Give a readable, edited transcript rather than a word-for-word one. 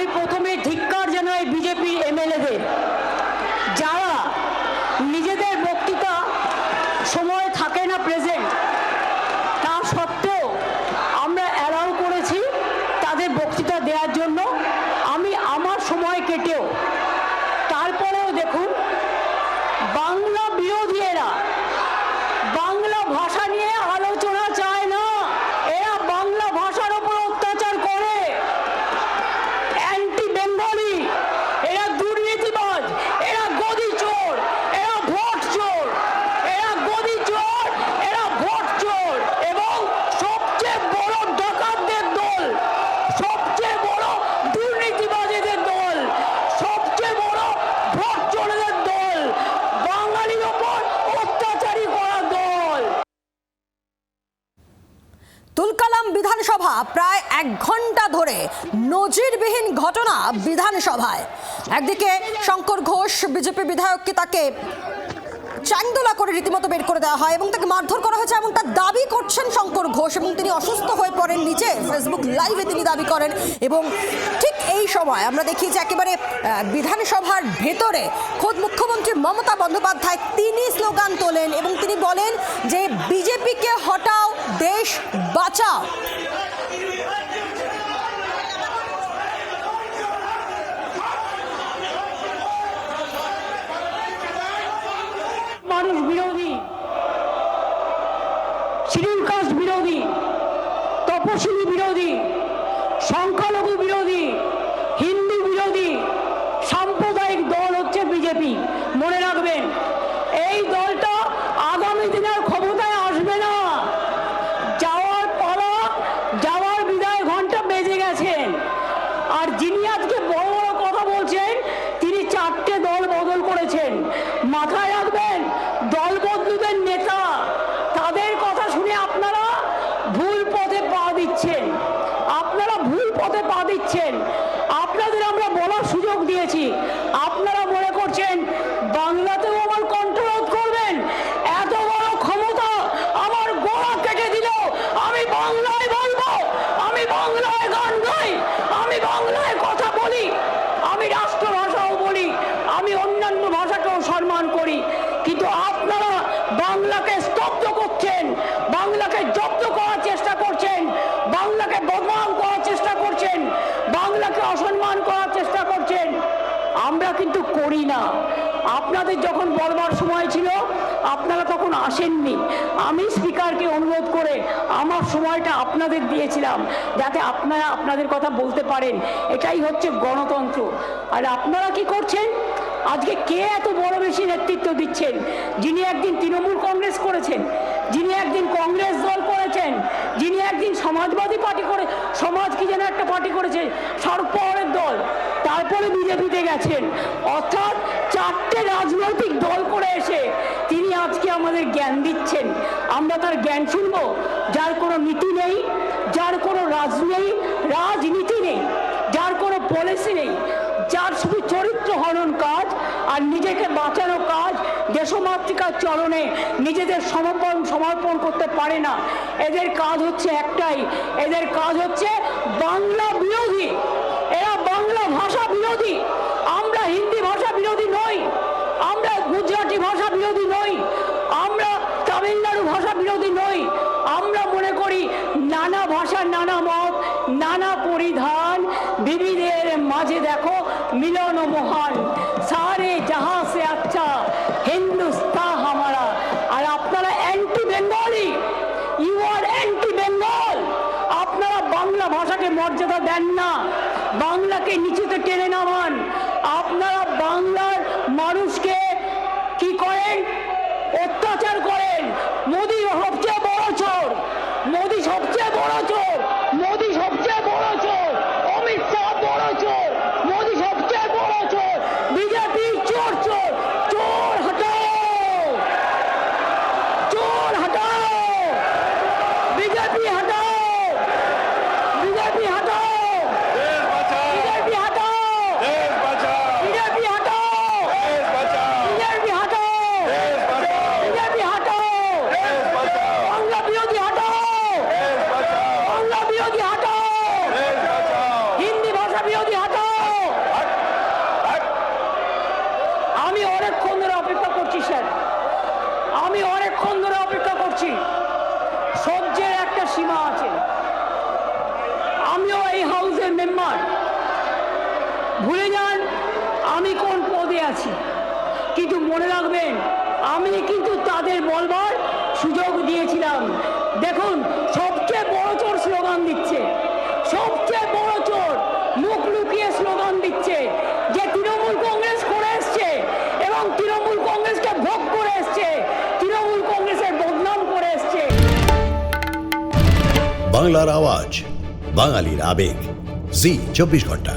আমি প্রথমে ধিক্কার জানাই বিজেপি এমএলএদের, যারা নিজেদের বক্তৃতা সময় থাকে না প্রেজেন্ট, তা সত্ত্বেও আমরা অ্যালাউ করেছি তাদের বক্তৃতা দেওয়ার জন্য। আমি আমার সময় কেটেও, তারপরেও দেখুন বাংলা বিরোধী এরা বাংলা ভাষা নিয়ে আলোচনা চায় না। এরা বাংলা ভাষার উপর অত্যাচার করে, অ্যান্টি বেঙ্গলি, এরা দুর্নীতিবাজ, এরা গদি চোর, এরা ভোট চোর, এরা গদি চোর, এরা ভোট চোর, এবং সবচেয়ে বড় ডাকাতদের দল, সবচেয়ে বড় দুর্নীতিবাজীদের দল, সবচেয়ে বড় ভোট চোরদের দল, বাঙালির ওপর অত্যাচারী করা দল। তুলকালাম বিধানসভা প্রায় 1 ঘন্টা ধরে নজিরবিহীন ঘটনা বিধানসভায়। একদিকে শঙ্কর ঘোষ বিজেপি বিধায়ককে তাকে চাংদোলা করে রীতিমতো বের করে দেওয়া হয় এবং তাকে মারধর করা হয়েছে এমনটা দাবি করছেন শঙ্কর ঘোষ, এবং তিনি অসুস্থ হয়ে পড়েন নিচে ফেসবুক লাইভে তিনি দাবি করেন। এবং ঠিক এই সময় আমরা দেখি যে একেবারে বিধানসভার ভেতরে খোদ মুখ্যমন্ত্রী মমতা বন্দ্যোপাধ্যায় তিনি স্লোগান তোলেন এবং তিনি বলেন যে বিজেপিকে হটাও, দেশ বাঁচাও। মানুষ বিরোধী, শিডিউল কাস্ট বিরোধী, তপশিলি বিরোধী, সংখ্যালঘু বিরোধী, হিন্দু বিরোধী সাম্প্রদায়িক দল হচ্ছে বিজেপি। মনে রাখবেন, এই দলটা আগামী দিনের ক্ষমতায় আসবে না। যাওয়ার পালা, যাওয়ার বিদায় ঘন্টা বেজে গেছেন। আর যিনি আজকে বড় বড় কথা বলছেন, তিনি 4টে দল বদল করেছেন। মাথায় রাখবেন, দল বদলুদের নেতা, তাদের কথা শুনে আপনারা ভুল পথে পা দিচ্ছেন, আপনারা ভুল পথে পা দিচ্ছেন। আপনাদের আমরা বলার সুযোগ দিয়েছি, আপনারা মনে করছেন বাংলাতেও আমার কণ্ঠরোধ করবেন। এত বড় ক্ষমতা আমার গোড়া কেটে দিল, আমি বাংলায় বলবো, আমি বাংলায় গান গাই, আমি বাংলায় কথা বলি, আমি রাষ্ট্রভাষাও বলি, আমি অন্যান্য ভাষাকেও সম্মান করি। কিন্তু আপনারা বাংলাকে স্তব্ধ করছেন, বাংলাকে জব্দ করার চেষ্টা করছেন, বাংলাকে বদনাম করার চেষ্টা করছেন, বাংলাকে অসম্মান করার চেষ্টা করছেন। আমরা কিন্তু করি না। আপনাদের যখন বলবার সময় ছিল আপনারা তখন আসেননি। আমি স্পিকারকে অনুরোধ করে আমার সময়টা আপনাদের দিয়েছিলাম, যাতে আপনারা আপনাদের কথা বলতে পারেন। এটাই হচ্ছে গণতন্ত্র। আর আপনারা কি করছেন? আজকে কে এত বড় বেশি নেতৃত্ব দিচ্ছেন? যিনি একদিন তৃণমূল কংগ্রেস করেছেন, যিনি একদিন কংগ্রেস দল করেছেন, যিনি একদিন সমাজবাদী পার্টি করে, সমাজ কি যেন একটা পার্টি করেছে, সর্বপরের দল, তারপরে বিজেপিতে গেছেন। অর্থাৎ 4টে রাজনৈতিক দল করে এসে তিনি আজকে আমাদের জ্ঞান দিচ্ছেন। আমরা তার জ্ঞান শুনবো? যার কোনো নীতি নেই, যার কোনো রাজনীতি নেই, যার কোনো পলিসি নেই, যার শুধু চরিত্র হনন কাজ আর নিজেকে বাঁচানো কাজ, দেশমাতৃকার চরণে নিজেদের সমর্পণ করতে পারে না। এদের কাজ হচ্ছে একটাই, এদের কাজ হচ্ছে বাংলা বিরোধী। এরা বাংলা ভাষা বিরোধী। আমরা হিন্দি ভাষা বিরোধী নই, আমরা গুজরাটি ভাষা বিরোধী নই, আমরা তামিলনাড়ু ভাষা বিরোধী নই। আমরা মনে করি নানা ভাষা, নানা মত, নানা পরিধান, বিবিধের মাঝে দেখো মিলন মহান, সারে জাহাঁ সে আচ্ছা হিন্দুস্তান হামারা। আর আপনারা anti Bengali, you are anti Bengal. আপনারা বাংলা ভাষাকে মর্যাদা দেন না, বাংলাকে নিচুতে টেনে নামান। আপনারা বাংলার মানুষকে কি করেন? অত্যাচার করেন। মোদি সবচেয়ে বড় চোর, মোদি সবচেয়ে বড় চোর, মোদি সবচেয়ে বড় চোর, অমিত শাহ বড় চোর, মোদি সবচেয়ে বড় চোর, বিজেপি চোর চোর। চোর হটাও, চোর হটাও, বিজেপি হটাও, বিজেপি হটাও, বিজেপি হটাও, বিজেপি হটাও, বিজেপি হটাও, বিজেপি হটাও, বাংলা বিরোধী হটাও, বাংলা বিরোধী হটাও, হিন্দি ভাষা বিরোধী হটাও, ভুলে যান আমি কোন পদে আছি, কিন্তু মনে রাখবেন আমি কিন্তু তাদের বলবার সুযোগ দিয়েছিলাম। দেখুন সবচেয়ে বড় চোর স্লোগান দিচ্ছে, সবচেয়ে বড় চোর মুখ লুকিয়ে স্লোগান দিচ্ছে যে তৃণমূল কংগ্রেস করে এসছে এবং তৃণমূল কংগ্রেসকে ভোগ করে এসছে, তৃণমূল কংগ্রেসের বদনাম করে এসছে। বাংলার আওয়াজ, বাঙালির আবেগ, জি 24 ঘন্টা।